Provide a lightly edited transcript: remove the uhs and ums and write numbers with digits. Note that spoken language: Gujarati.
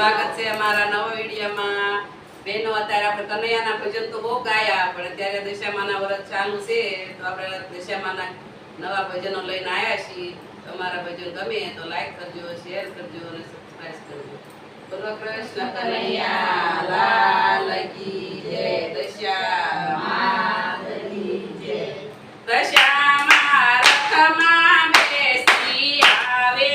સ્વાગત છે અમારા નવા વિડીયોમાં। બેનો અત્યારે આપણે કનૈયાના ભજન તો બહુ ગાયા, પણ અત્યારે દશામાના વ્રત ચાલુ છે તો આપણે દશામાના નવા ભજનો લઈને આવ્યા છીએ। તમારા ભજન ગમે તો લાઈક કરજો, શેર કરજો અને સબસ્ક્રાઇબ કરજો। બોલો કૃષ્ણ કનૈયા લાલ કી જય, દશામાની જય। દશામા રથમાં બેસી આવે